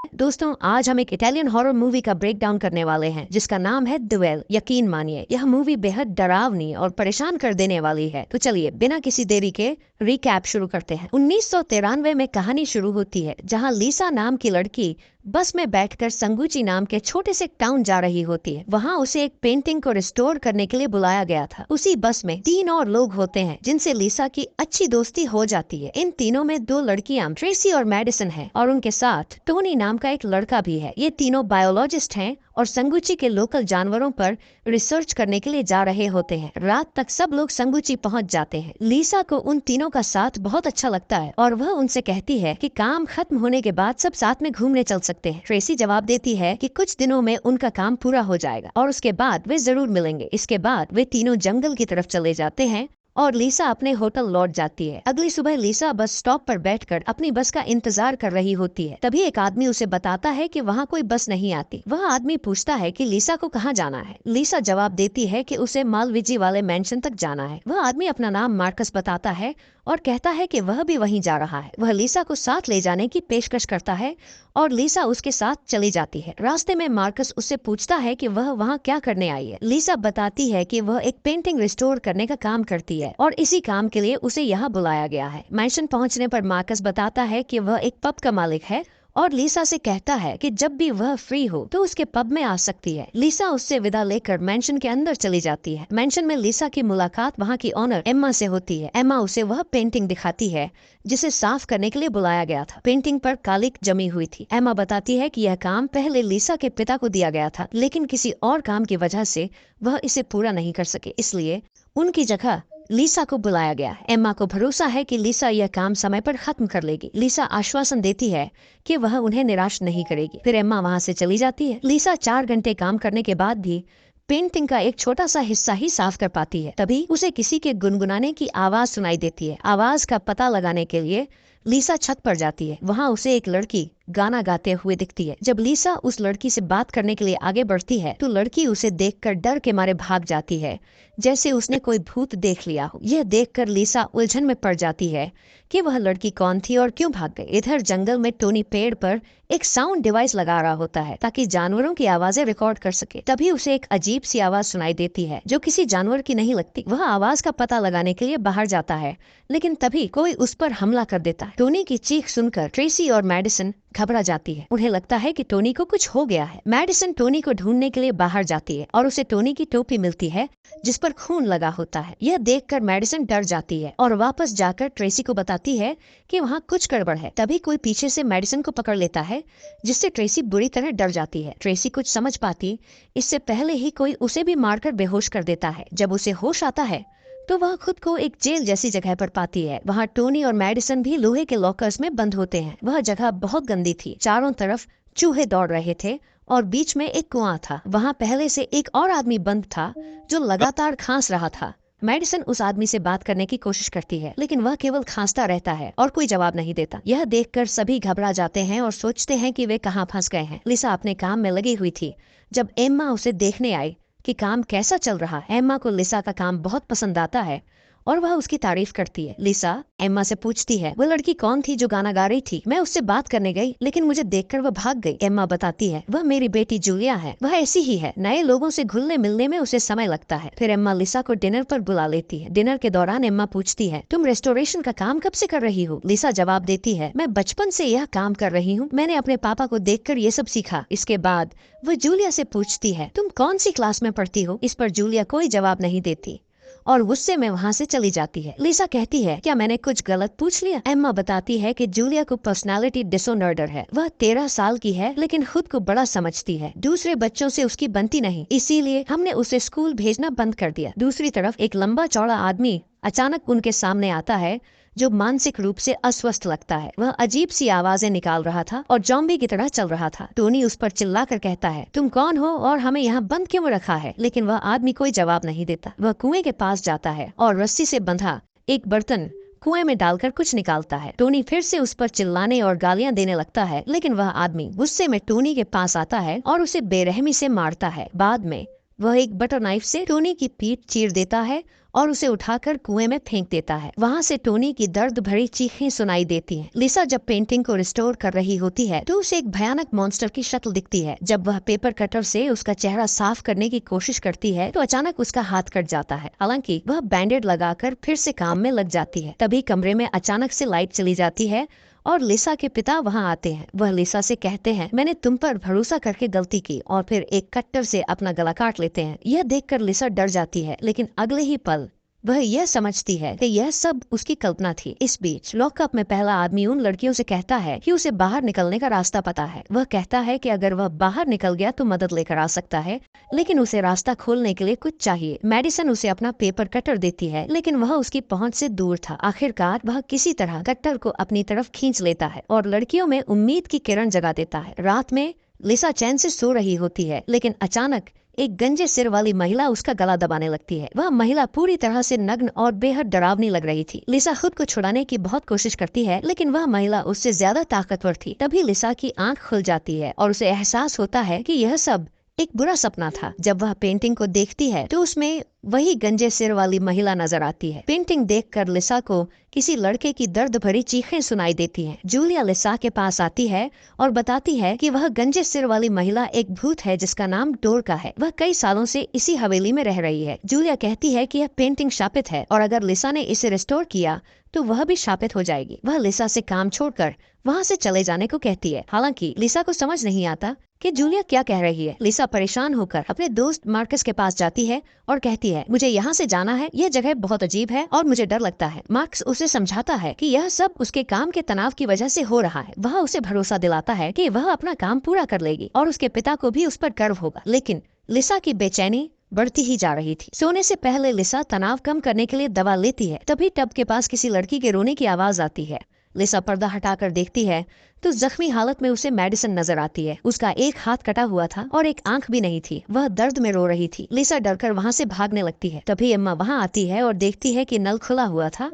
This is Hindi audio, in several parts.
दोस्तों, आज हम एक इटालियन हॉरर मूवी का ब्रेक डाउन करने वाले हैं जिसका नाम है द वेल। यकीन मानिए यह मूवी बेहद डरावनी और परेशान कर देने वाली है। तो चलिए बिना किसी देरी के रिकैप शुरू करते हैं। 1993 में कहानी शुरू होती है जहां लीसा नाम की लड़की बस में बैठकर संगुची नाम के छोटे से टाउन जा रही होती है। वहाँ उसे एक पेंटिंग को रिस्टोर करने के लिए बुलाया गया था। उसी बस में 3 और लोग होते हैं जिनसे लीसा की अच्छी दोस्ती हो जाती है। इन तीनों में 2 लड़कियां ट्रेसी और मेडिसन है और उनके साथ टोनी नाम का एक लड़का भी है। ये तीनों बायोलॉजिस्ट हैं और संगुची के लोकल जानवरों पर रिसर्च करने के लिए जा रहे होते हैं। रात तक सब लोग संगुची पहुंच जाते हैं। लीसा को उन तीनों का साथ बहुत अच्छा लगता है और वह उनसे कहती है कि काम खत्म होने के बाद सब साथ में घूमने चल सकते हैं। ट्रेसी जवाब देती है कि कुछ दिनों में उनका काम पूरा हो जाएगा और उसके बाद वे जरूर मिलेंगे। इसके बाद वे तीनों जंगल की तरफ चले जाते हैं और लीसा अपने होटल लौट जाती है। अगली सुबह लीसा बस स्टॉप पर बैठकर अपनी बस का इंतजार कर रही होती है। तभी एक आदमी उसे बताता है कि वहाँ कोई बस नहीं आती। वह आदमी पूछता है कि लीसा को कहाँ जाना है। लीसा जवाब देती है कि उसे मालविजी वाले मेंशन तक जाना है। वह आदमी अपना नाम मार्कस बताता है और कहता है कि वह भी वहीं जा रहा है। वह लीसा को साथ ले जाने की पेशकश करता है और लीसा उसके साथ चली जाती है। रास्ते में मार्कस उससे पूछता है कि वह वहाँ क्या करने आई है। लीसा बताती है कि वह एक पेंटिंग रिस्टोर करने का काम करती है और इसी काम के लिए उसे यहाँ बुलाया गया है। मैंशन पहुँचने पर मार्कस बताता है कि वह एक पब का मालिक है और लीसा से कहता है कि जब भी वह फ्री हो तो उसके पब में आ सकती है। लीसा उससे विदा लेकर मैंशन के अंदर चली जाती है। मैंशन में लीसा की मुलाकात वहाँ की ऑनर एम्मा से होती है। एम्मा उसे वह पेंटिंग दिखाती है जिसे साफ करने के लिए बुलाया गया था। पेंटिंग पर कालिक जमी हुई थी। एम्मा बताती है कि यह काम पहले लीसा के पिता को दिया गया था, लेकिन किसी और काम की वजह से वह इसे पूरा नहीं कर सके, इसलिए उनकी जगह लीसा को बुलाया गया। एम्मा को भरोसा है कि लीसा यह काम समय पर खत्म कर लेगी। लीसा आश्वासन देती है कि वह उन्हें निराश नहीं करेगी। फिर एम्मा वहां से चली जाती है। लीसा 4 घंटे काम करने के बाद भी पेंटिंग का एक छोटा सा हिस्सा ही साफ कर पाती है। तभी उसे किसी के गुनगुनाने की आवाज सुनाई देती है। आवाज का पता लगाने के लिए लीसा छत पर जाती है। वहाँ उसे एक लड़की गाना गाते हुए दिखती है। जब लीसा उस लड़की से बात करने के लिए आगे बढ़ती है तो लड़की उसे देखकर डर के मारे भाग जाती है, जैसे उसने कोई भूत देख लिया हो। यह देखकर लीसा उलझन में पड़ जाती है कि वह लड़की कौन थी और क्यों भाग गई। इधर जंगल में टोनी पेड़ पर एक साउंड डिवाइस लगा रहा होता है ताकि जानवरों की आवाजें रिकॉर्ड कर सके। तभी उसे एक अजीब सी आवाज सुनाई देती है जो किसी जानवर की नहीं लगती। वह आवाज का पता लगाने के लिए बाहर जाता है, लेकिन तभी कोई उस पर हमला कर देता है। टोनी की चीख सुनकर ट्रेसी और मेडिसन घबरा जाती है। उन्हें लगता है कि टोनी को कुछ हो गया है। मेडिसन टोनी को ढूंढने के लिए बाहर जाती है और उसे टोनी की टोपी मिलती है जिस पर खून लगा होता है। यह देखकर मेडिसन डर जाती है और वापस जाकर ट्रेसी को बताती है कि वहाँ कुछ गड़बड़ है। तभी कोई पीछे से मेडिसन को पकड़ लेता है जिससे ट्रेसी बुरी तरह डर जाती है। ट्रेसी कुछ समझ पाती इससे पहले ही कोई उसे भी मारकर बेहोश कर देता है। जब उसे होश आता है तो वह खुद को एक जेल जैसी जगह पर पाती है। वहाँ टोनी और मेडिसन भी लोहे के लॉकर्स में बंद होते हैं। वह जगह बहुत गंदी थी। चारों तरफ चूहे दौड़ रहे थे और बीच में एक कुआं था। वहाँ पहले से एक और आदमी बंद था जो लगातार खांस रहा था। मेडिसन उस आदमी से बात करने की कोशिश करती है, लेकिन वह केवल खांसता रहता है और कोई जवाब नहीं देता। यह देखकर सभी घबरा जाते हैं और सोचते हैं कि वे कहाँ फंस गए हैं। लिसा अपने काम में लगी हुई थी जब एम्मा उसे देखने आई कि काम कैसा चल रहा है। एम्मा को लिसा का काम बहुत पसंद आता है और वह उसकी तारीफ करती है। लिसा एम्मा से पूछती है वह लड़की कौन थी जो गाना गा रही थी। मैं उससे बात करने गई लेकिन मुझे देखकर वह भाग गई। एम्मा बताती है वह मेरी बेटी जूलिया है। वह ऐसी ही है, नए लोगों से घुलने मिलने में उसे समय लगता है। फिर एम्मा लिसा को डिनर पर बुला लेती है। डिनर के दौरान एम्मा पूछती है तुम रेस्टोरेशन का काम कब से कर रही हो। लिसा जवाब देती है मैं बचपन से यह काम कर रही हूँ। मैंने अपने पापा को देखकर ये सब सीखा। इसके बाद वह जूलिया से पूछती है तुम कौन सी क्लास में पढ़ती हो। इस पर जूलिया कोई जवाब नहीं देती और गुस्से में वहाँ से चली जाती है। लिसा कहती है क्या मैंने कुछ गलत पूछ लिया। एम्मा बताती है कि जूलिया को पर्सनालिटी डिसऑर्डर है। वह 13 साल की है लेकिन खुद को बड़ा समझती है। दूसरे बच्चों से उसकी बनती नहीं, इसीलिए हमने उसे स्कूल भेजना बंद कर दिया। दूसरी तरफ एक लंबा चौड़ा आदमी अचानक उनके सामने आता है जो मानसिक रूप से अस्वस्थ लगता है। वह अजीब सी आवाजें निकाल रहा था और जॉम्बी की तरह चल रहा था। टोनी उस पर चिल्लाकर कहता है तुम कौन हो और हमें यहाँ बंद क्यों रखा है। लेकिन वह आदमी कोई जवाब नहीं देता। वह कुएं के पास जाता है और रस्सी से बंधा एक बर्तन कुएं में डालकर कुछ निकालता है। टोनी फिर से उस पर चिल्लाने और गालियां देने लगता है, लेकिन वह आदमी गुस्से में टोनी के पास आता है और उसे बेरहमी से मारता है। बाद में वह एक बटर नाइफ से टोनी की पीठ चीर देता है और उसे उठाकर कुएं में फेंक देता है। वहाँ से टोनी की दर्द भरी चीखें सुनाई देती हैं। लिसा जब पेंटिंग को रिस्टोर कर रही होती है तो उसे एक भयानक मॉन्स्टर की शक्ल दिखती है। जब वह पेपर कटर से उसका चेहरा साफ करने की कोशिश करती है तो अचानक उसका हाथ कट जाता है। हालांकि वह बैंडेड लगाकर फिर से काम में लग जाती है। तभी कमरे में अचानक से लाइट चली जाती है और लिसा के पिता वहां आते हैं। वह लिसा से कहते हैं, मैंने तुम पर भरोसा करके गलती की, और फिर एक कट्टर से अपना गला काट लेते हैं। यह देखकर लिसा डर जाती है, लेकिन अगले ही पल वह यह समझती है कि यह सब उसकी कल्पना थी। इस बीच लॉकअप में पहला आदमी उन लड़कियों से कहता है कि उसे बाहर निकलने का रास्ता पता है। वह कहता है कि अगर वह बाहर निकल गया तो मदद लेकर आ सकता है, लेकिन उसे रास्ता खोलने के लिए कुछ चाहिए। मेडिसन उसे अपना पेपर कटर देती है, लेकिन वह उसकी पहुंच से दूर था। आखिरकार वह किसी तरह कट्टर को अपनी तरफ खींच लेता है और लड़कियों में उम्मीद की किरण जगा देता है। रात में लिसा चैन से सो रही होती है, लेकिन अचानक एक गंजे सिर वाली महिला उसका गला दबाने लगती है। वह महिला पूरी तरह से नग्न और बेहद डरावनी लग रही थी। लिसा खुद को छुड़ाने की बहुत कोशिश करती है, लेकिन वह महिला उससे ज्यादा ताकतवर थी। तभी लिसा की आंख खुल जाती है और उसे एहसास होता है कि यह सब एक बुरा सपना था। जब वह पेंटिंग को देखती है तो उसमें वही गंजे सिर वाली महिला नजर आती है। पेंटिंग देखकर लिसा को किसी लड़के की दर्द भरी चीखें सुनाई देती हैं। जूलिया लिसा के पास आती है और बताती है कि वह गंजे सिर वाली महिला एक भूत है जिसका नाम डोरका है। वह कई सालों से इसी हवेली में रह रही है। जूलिया कहती है कि यह पेंटिंग शापित है और अगर लिसा ने इसे रिस्टोर किया तो वह भी शापित हो जाएगी। वह लिसा से काम छोड़कर वहाँ से चले जाने को कहती है। हालांकि लिसा को समझ नहीं आता कि जूलिया क्या कह रही है। लिसा परेशान होकर अपने दोस्त मार्कस के पास जाती है और कहती है, मुझे यहाँ से जाना है, यह जगह बहुत अजीब है और मुझे डर लगता है। मार्कस उसे समझाता है कि यह सब उसके काम के तनाव की वजह से हो रहा है। वह उसे भरोसा दिलाता है कि वह अपना काम पूरा कर लेगी और उसके पिता को भी उस पर गर्व होगा। लेकिन लिसा की बेचैनी बढ़ती ही जा रही थी। सोने से पहले लिसा तनाव कम करने के लिए दवा लेती है। तभी टब के पास किसी लड़की के रोने की आवाज आती है। लिसा पर्दा हटाकर देखती है तो जख्मी हालत में उसे मेडिसन नजर आती है। उसका एक हाथ कटा हुआ था और एक आंख भी नहीं थी। वह दर्द में रो रही थी। लिसा डरकर वहाँ से भागने लगती है। तभी एम्मा वहाँ आती है और देखती है कि नल खुला हुआ था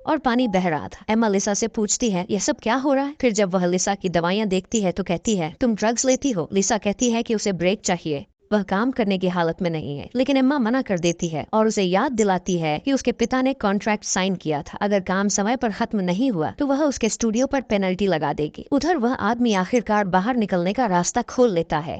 और पानी बह रहा था। एम्मा लिसा से पूछती है, यह सब क्या हो रहा है? फिर जब वह लिसा की दवाइयाँ देखती है तो कहती है, तुम ड्रग्स लेती हो? लिसा कहती है कि उसे ब्रेक चाहिए, वह काम करने की हालत में नहीं है। लेकिन एम्मा मना कर देती है और उसे याद दिलाती है कि उसके पिता ने कॉन्ट्रैक्ट साइन किया था। अगर काम समय पर खत्म नहीं हुआ तो वह उसके स्टूडियो पर पेनल्टी लगा देगी। उधर वह आदमी आखिरकार बाहर निकलने का रास्ता खोल लेता है,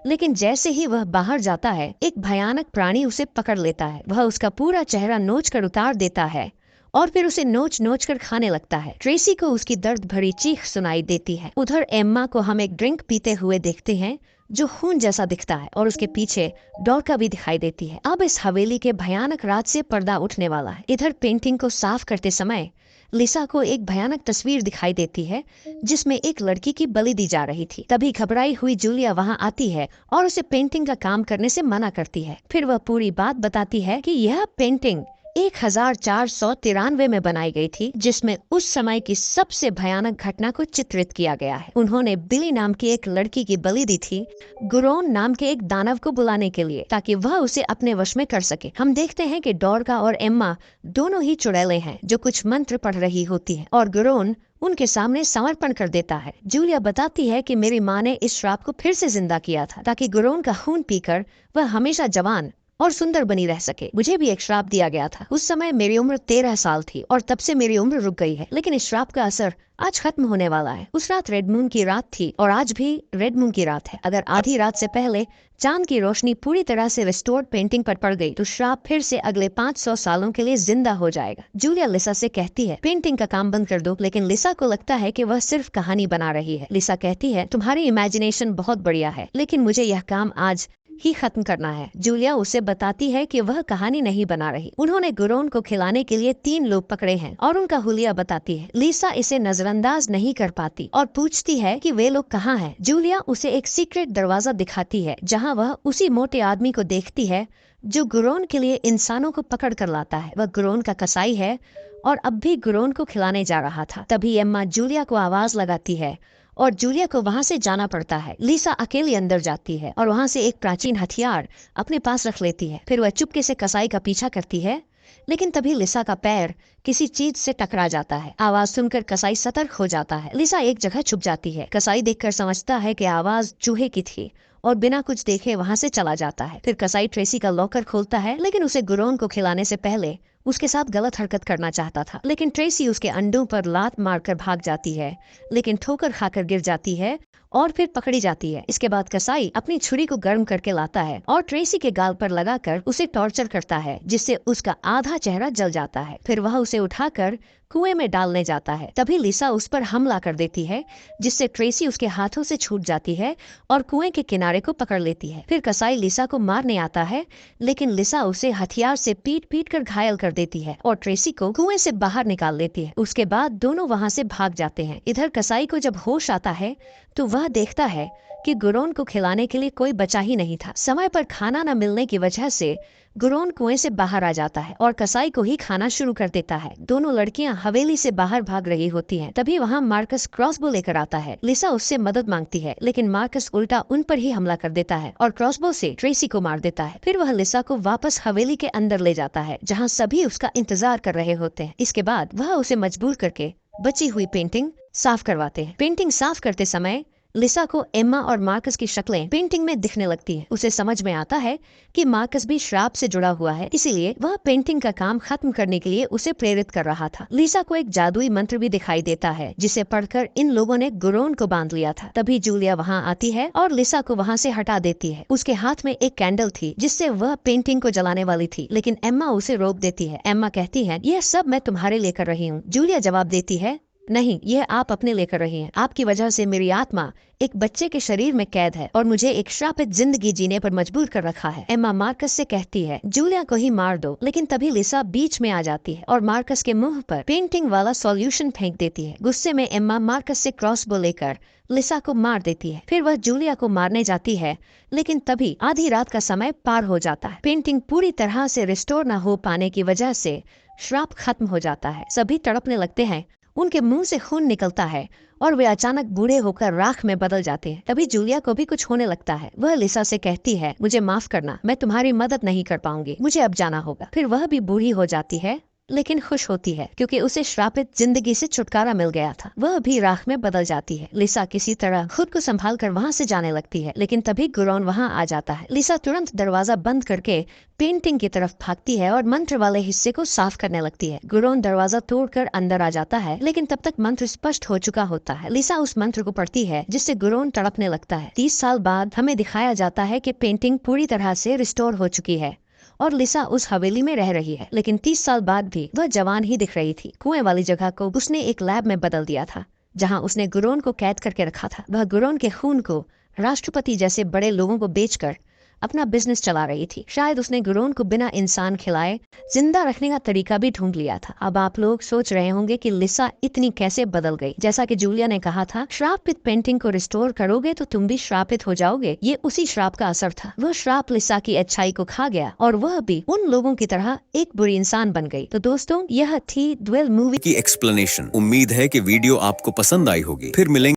लेकिन जैसे ही वह बाहर जाता है एक भयानक प्राणी उसे पकड़ लेता है। वह उसका पूरा चेहरा नोच कर उतार देता है और फिर उसे नोच नोच कर खाने लगता है। ट्रेसी को उसकी दर्द भरी चीख सुनाई देती है। उधर एम्मा को हम एक ड्रिंक पीते हुए देखते हैं जो खून जैसा दिखता है और उसके पीछे डोरका भी दिखाई देती है। अब इस हवेली के भयानक रात से पर्दा उठने वाला है। इधर पेंटिंग को साफ करते समय लिसा को एक भयानक तस्वीर दिखाई देती है जिसमें एक लड़की की बलि दी जा रही थी। तभी घबराई हुई जूलिया वहां आती है और उसे पेंटिंग का काम करने से मना करती है। फिर वह पूरी बात बताती है कि यह पेंटिंग 1493 में बनाई गई थी, जिसमें उस समय की सबसे भयानक घटना को चित्रित किया गया है। उन्होंने बिली नाम की एक लड़की की बलि दी थी गुरोन नाम के एक दानव को बुलाने के लिए, ताकि वह उसे अपने वश में कर सके। हम देखते हैं कि डोरका और एम्मा दोनों ही चुड़ैलें हैं जो कुछ मंत्र पढ़ रही होती है और गुरोन उनके सामने समर्पण कर देता है। जूलिया बताती है कि मेरी माँ ने इस श्राप को फिर से जिंदा किया था ताकि गुरोन का खून पीकर वह हमेशा जवान और सुंदर बनी रह सके। मुझे भी एक श्राप दिया गया था। उस समय मेरी उम्र 13 साल थी और तब से मेरी उम्र रुक गई है, लेकिन इस श्राप का असर आज खत्म होने वाला है। उस रात रेड मून की रात थी और आज भी रेड मून की रात है। अगर आधी रात से पहले चांद की रोशनी पूरी तरह से रिस्टोर्ड पेंटिंग पर पड़ गई तो श्राप फिर से अगले 500 सालों के लिए जिंदा हो जाएगा। जूलिया लिसा से कहती है, पेंटिंग का काम बंद कर दो, लेकिन लिसा को लगता है कि वह सिर्फ कहानी बना रही है। लिसा कहती है, तुम्हारी इमेजिनेशन बहुत बढ़िया है, लेकिन मुझे यह काम आज ही खत्म करना है। जूलिया उसे बताती है कि वह कहानी नहीं बना रही। उन्होंने गुरोन को खिलाने के लिए 3 लोग पकड़े हैं और उनका हुलिया बताती है। लिसा इसे नजरअंदाज नहीं कर पाती और पूछती है कि वे लोग कहाँ हैं। जूलिया उसे एक सीक्रेट दरवाजा दिखाती है जहाँ वह उसी मोटे आदमी को देखती है जो गुरोन के लिए इंसानों को पकड़ कर लाता है। वह गुरोन का कसाई है और अब भी गुरोन को खिलाने जा रहा था। तभी एम्मा जूलिया को आवाज लगाती है और जूलिया को वहां से जाना पड़ता है। लिसा अकेली अंदर जाती है और वहां से एक प्राचीन हथियार अपने पास रख लेती है। फिर वह चुपके से कसाई का पीछा करती है, लेकिन तभी लिसा का पैर किसी चीज से टकरा जाता है। आवाज सुनकर कसाई सतर्क हो जाता है। लिसा एक जगह छुप जाती है। कसाई देखकर समझता है कि आवाज चूहे की थी और बिना कुछ देखे वहाँ से चला जाता है। फिर कसाई ट्रेसी का लॉकर खोलता है, लेकिन उसे गुरोन को खिलाने से पहले उसके साथ गलत हरकत करना चाहता था। लेकिन ट्रेसी उसके अंडों पर लात मारकर भाग जाती है, लेकिन ठोकर खाकर गिर जाती है और फिर पकड़ी जाती है। इसके बाद कसाई अपनी छुरी को गर्म करके लाता है और ट्रेसी के गाल पर लगाकर उसे टॉर्चर करता है, जिससे उसका आधा चेहरा जल जाता है। फिर वह उसे उठाकर कुएं में डालने जाता है। तभी लिसा उस पर हमला कर देती है, जिससे ट्रेसी उसके हाथों से छूट जाती है और कुएं के किनारे को पकड़ लेती है। फिर कसाई लिसा को मारने आता है, लेकिन लिसा उसे हथियार से पीट पीट कर घायल कर देती है और ट्रेसी को कुएं से बाहर निकाल लेती है। उसके बाद दोनों वहां से भाग जाते हैं। इधर कसाई को जब होश आता है तो वह देखता है कि गुरोन को खिलाने के लिए कोई बचा ही नहीं था। समय पर खाना न मिलने की वजह से गुरोन कुएं से बाहर आ जाता है और कसाई को ही खाना शुरू कर देता है। दोनों लड़कियां हवेली से बाहर भाग रही होती हैं। तभी वहां मार्कस क्रॉसबो लेकर आता है। लिसा उससे मदद मांगती है, लेकिन मार्कस उल्टा उन पर ही हमला कर देता है और क्रॉसबो से ट्रेसी को मार देता है। फिर वह लिसा को वापस हवेली के अंदर ले जाता है, जहाँ सभी उसका इंतजार कर रहे होते हैं। इसके बाद वह उसे मजबूर करके बची हुई पेंटिंग साफ करवाते हैं। पेंटिंग साफ करते समय लिसा को एम्मा और मार्कस की शक्लें पेंटिंग में दिखने लगती हैं। उसे समझ में आता है कि मार्कस भी श्राप से जुड़ा हुआ है, इसीलिए वह पेंटिंग का काम खत्म करने के लिए उसे प्रेरित कर रहा था। लिसा को एक जादुई मंत्र भी दिखाई देता है, जिसे पढ़कर इन लोगों ने गुरोन को बांध लिया था। तभी जूलिया वहाँ आती है और लिसा को वहाँ से हटा देती है। उसके हाथ में एक कैंडल थी, जिससे वह पेंटिंग को जलाने वाली थी, लेकिन एम्मा उसे रोक देती है। एम्मा कहती है, यह सब मैं तुम्हारे लिए कर रही हूँ। जूलिया जवाब देती है, नहीं, यह आप अपने लेकर रही हैं। आपकी वजह से मेरी आत्मा एक बच्चे के शरीर में कैद है और मुझे एक श्रापित जिंदगी जीने पर मजबूर कर रखा है। एम्मा मार्कस से कहती है, जूलिया को ही मार दो, लेकिन तभी लिसा बीच में आ जाती है और मार्कस के मुंह पर पेंटिंग वाला सॉल्यूशन फेंक देती है। गुस्से में एम्मा मार्कस से क्रॉसबो लेकर लिसा को मार देती है। फिर वह जूलिया को मारने जाती है, लेकिन तभी आधी रात का समय पार हो जाता है। पेंटिंग पूरी तरह से रिस्टोर न हो पाने की वजह से श्राप खत्म हो जाता है। सभी तड़पने लगते हैं, उनके मुंह से खून निकलता है और वे अचानक बूढ़े होकर राख में बदल जाते हैं। तभी जूलिया को भी कुछ होने लगता है। वह लिसा से कहती है, मुझे माफ करना, मैं तुम्हारी मदद नहीं कर पाऊंगी, मुझे अब जाना होगा। फिर वह भी बूढ़ी हो जाती है, लेकिन खुश होती है क्योंकि उसे श्रापित जिंदगी से छुटकारा मिल गया था। वह भी राख में बदल जाती है। लिसा किसी तरह खुद को संभाल कर वहाँ से जाने लगती है, लेकिन तभी गुरोन वहाँ आ जाता है। लिसा तुरंत दरवाजा बंद करके पेंटिंग की तरफ भागती है और मंत्र वाले हिस्से को साफ करने लगती है। गुरोन दरवाजा तोड़कर अंदर आ जाता है, लेकिन तब तक मंत्र स्पष्ट हो चुका होता है। लिसा उस मंत्र को पढ़ती है, जिससे गुरोन तड़पने लगता है। 30 साल बाद हमें दिखाया जाता है कि पेंटिंग पूरी तरह से रिस्टोर हो चुकी है और लिसा उस हवेली में रह रही है, लेकिन 30 साल बाद भी वह जवान ही दिख रही थी। कुएं वाली जगह को उसने एक लैब में बदल दिया था, जहां उसने गुरोन को कैद करके रखा था। वह गुरोन के खून को राष्ट्रपति जैसे बड़े लोगों को बेचकर अपना बिजनेस चला रही थी। शायद उसने गुरोन को बिना इंसान खिलाए जिंदा रखने का तरीका भी ढूंढ लिया था। अब आप लोग सोच रहे होंगे कि लिसा इतनी कैसे बदल गई। जैसा कि जूलिया ने कहा था, श्रापित पेंटिंग को रिस्टोर करोगे तो तुम भी श्रापित हो जाओगे। ये उसी श्राप का असर था। वह श्राप लिसा की अच्छाई को खा गया और वह भी उन लोगों की तरह एक बुरी इंसान बन गई। तो दोस्तों, यह थी ड्वेल मूवी की एक्सप्लेनेशन। उम्मीद है कि वीडियो आपको पसंद आई होगी। फिर मिलेंगे